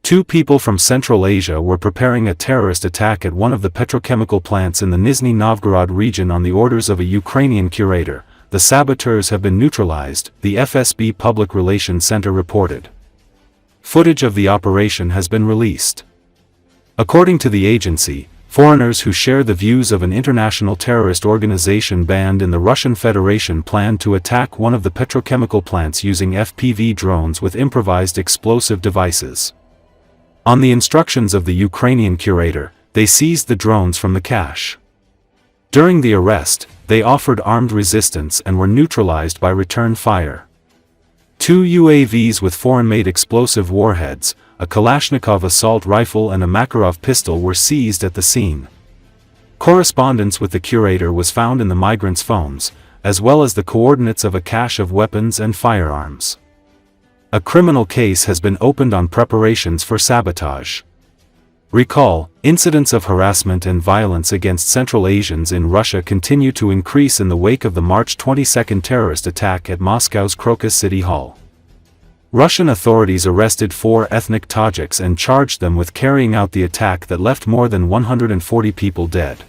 Two people from Central Asia were preparing a terrorist attack at one of the petrochemical plants in the Nizhny Novgorod region on the orders of a Ukrainian curator. The saboteurs have been neutralized, the FSB Public Relations Center reported. Footage of the operation has been released. According to the agency, foreigners who share the views of an international terrorist organization banned in the Russian Federation planned to attack one of the petrochemical plants using FPV drones with improvised explosive devices. On the instructions of the Ukrainian curator, they seized the drones from the cache. During the arrest, they offered armed resistance and were neutralized by return fire. Two UAVs with foreign-made explosive warheads, a Kalashnikov assault rifle and a Makarov pistol were seized at the scene. Correspondence with the curator was found in the migrants' phones, as well as the coordinates of a cache of weapons and firearms. A criminal case has been opened on preparations for sabotage. Recall, incidents of harassment and violence against Central Asians in Russia continue to increase in the wake of the March 22 terrorist attack at Moscow's Crocus City Hall. Russian authorities arrested 4 ethnic Tajiks and charged them with carrying out the attack that left more than 140 people dead.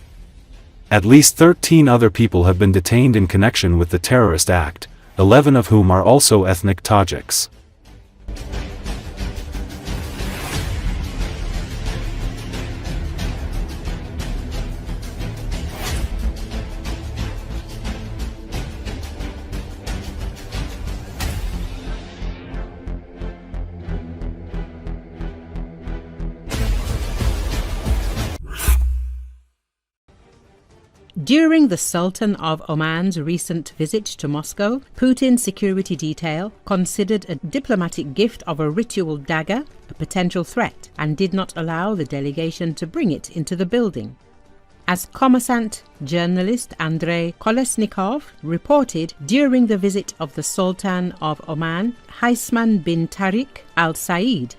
At least 13 other people have been detained in connection with the terrorist act, 11 of whom are also ethnic Tajiks. During the Sultan of Oman's recent visit to Moscow, Putin's security detail considered a diplomatic gift of a ritual dagger a potential threat and did not allow the delegation to bring it into the building. As Kommersant journalist Andrei Kalashnikov reported during the visit of the Sultan of Oman, Haitham bin Tariq Al Said,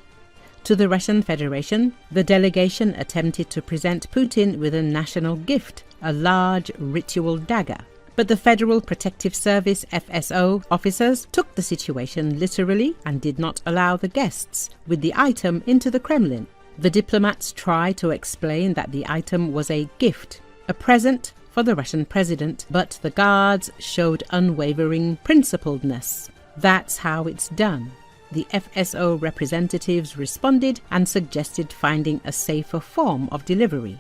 to the Russian Federation, the delegation attempted to present Putin with a national gift, a large ritual dagger. But the Federal Protective Service FSO officers took the situation literally and did not allow the guests with the item into the Kremlin. The diplomats tried to explain that the item was a gift, a present for the Russian president, but the guards showed unwavering principledness. That's how it's done. The FSO representatives responded and suggested finding a safer form of delivery.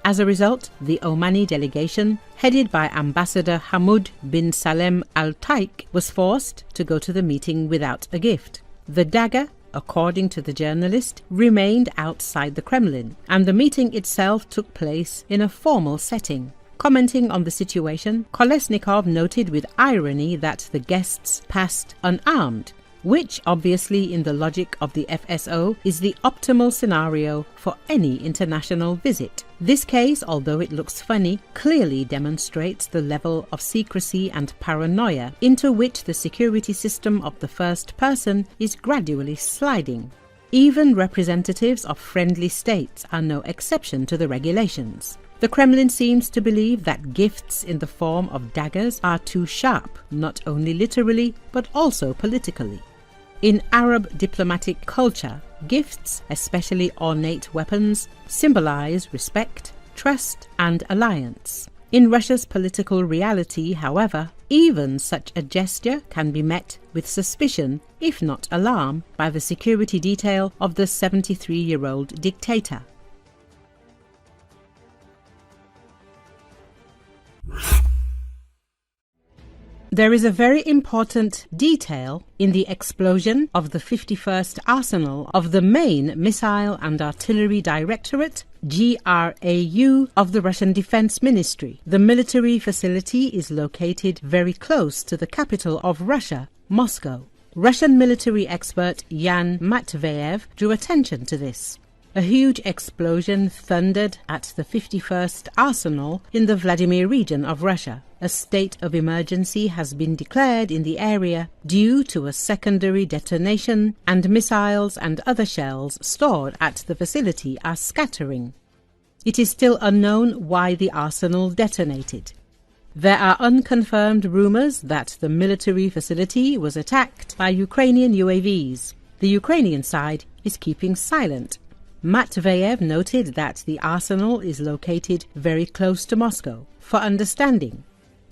As a result, the Omani delegation, headed by Ambassador Hamoud bin Salem Al Taik, was forced to go to the meeting without a gift. The dagger, according to the journalist, remained outside the Kremlin, and the meeting itself took place in a formal setting. Commenting on the situation, Kalashnikov noted with irony that the guests passed unarmed, which obviously in the logic of the FSO is the optimal scenario for any international visit. This case, although it looks funny, clearly demonstrates the level of secrecy and paranoia into which the security system of the first person is gradually sliding. Even representatives of friendly states are no exception to the regulations. The Kremlin seems to believe that gifts in the form of daggers are too sharp, not only literally but also politically. In Arab diplomatic culture, gifts, especially ornate weapons, symbolize respect, trust, and alliance. In Russia's political reality, however, even such a gesture can be met with suspicion, if not alarm, by the security detail of the 73-year-old dictator. There is a very important detail in the explosion of the 51st Arsenal of the main Missile and Artillery Directorate, GRAU, of the Russian Defense Ministry. The military facility is located very close to the capital of Russia, Moscow. Russian military expert Yan Matveyev drew attention to this. A huge explosion thundered at the 51st Arsenal in the Vladimir region of Russia. A state of emergency has been declared in the area due to a secondary detonation, and missiles and other shells stored at the facility are scattering. It is still unknown why the arsenal detonated. There are unconfirmed rumors that the military facility was attacked by Ukrainian UAVs. The Ukrainian side is keeping silent. Matveyev noted that the arsenal is located very close to Moscow. For understanding,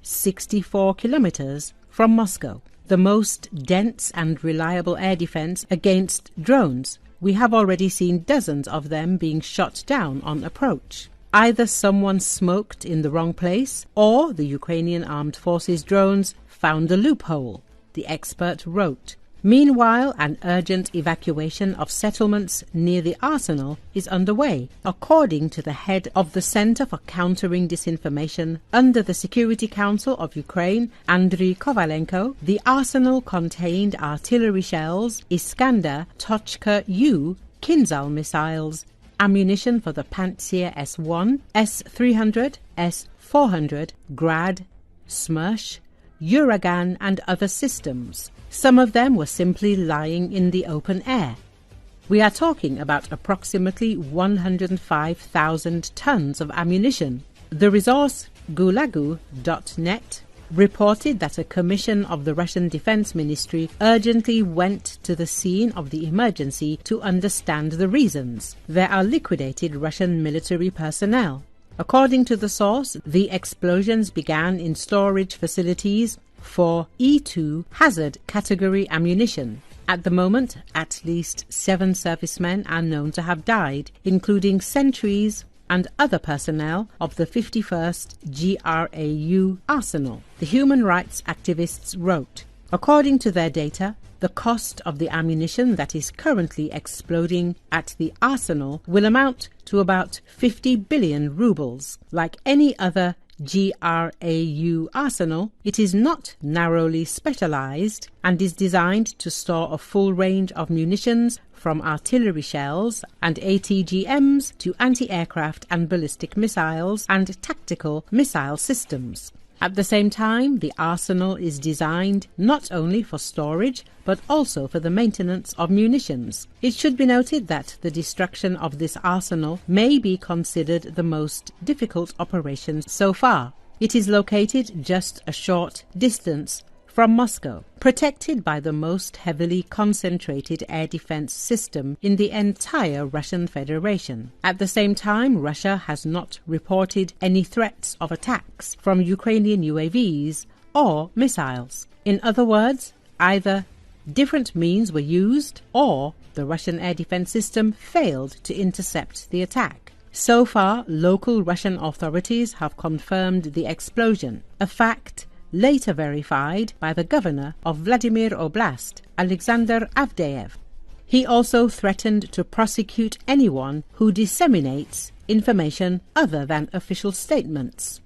64 kilometers from Moscow. The most dense and reliable air defense against drones. We have already seen dozens of them being shot down on approach. Either someone smoked in the wrong place, or the Ukrainian armed forces drones found a loophole, the expert wrote. Meanwhile, an urgent evacuation of settlements near the arsenal is underway, according to the head of the Center for Countering Disinformation under the Security Council of Ukraine, Andriy Kovalenko. The arsenal contained artillery shells, Iskander Tochka-U Kinzhal missiles, ammunition for the Pantsir S-1, S-300, S-400, Grad, Smersh, Uragan and other systems. Some of them were simply lying in the open air. We are talking about approximately 105,000 tons of ammunition. The resource Gulagu.net reported that a commission of the Russian Defense Ministry urgently went to the scene of the emergency to understand the reasons. There are liquidated Russian military personnel. According to the source, the explosions began in storage facilities for E2 hazard category ammunition. At the moment, at least 7 servicemen are known to have died, including sentries and other personnel of the 51st GRAU arsenal. The human rights activists wrote, according to their data, the cost of the ammunition that is currently exploding at the arsenal will amount to about 50 billion rubles. Like any other GRAU arsenal, it is not narrowly specialized and is designed to store a full range of munitions from artillery shells and ATGMs to anti-aircraft and ballistic missiles and tactical missile systems. At the same time, the arsenal is designed not only for storage but also for the maintenance of munitions. It should be noted that the destruction of this arsenal may be considered the most difficult operation so far. It is located just a short distance from Moscow, protected by the most heavily concentrated air defense system in the entire Russian Federation. At the same time, Russia has not reported any threats of attacks from Ukrainian UAVs or missiles. In other words, either different means were used or the Russian air defense system failed to intercept the attack. So far, local Russian authorities have confirmed the explosion, a fact later verified by the governor of Vladimir Oblast, Alexander Avdeyev. He also threatened to prosecute anyone who disseminates information other than official statements.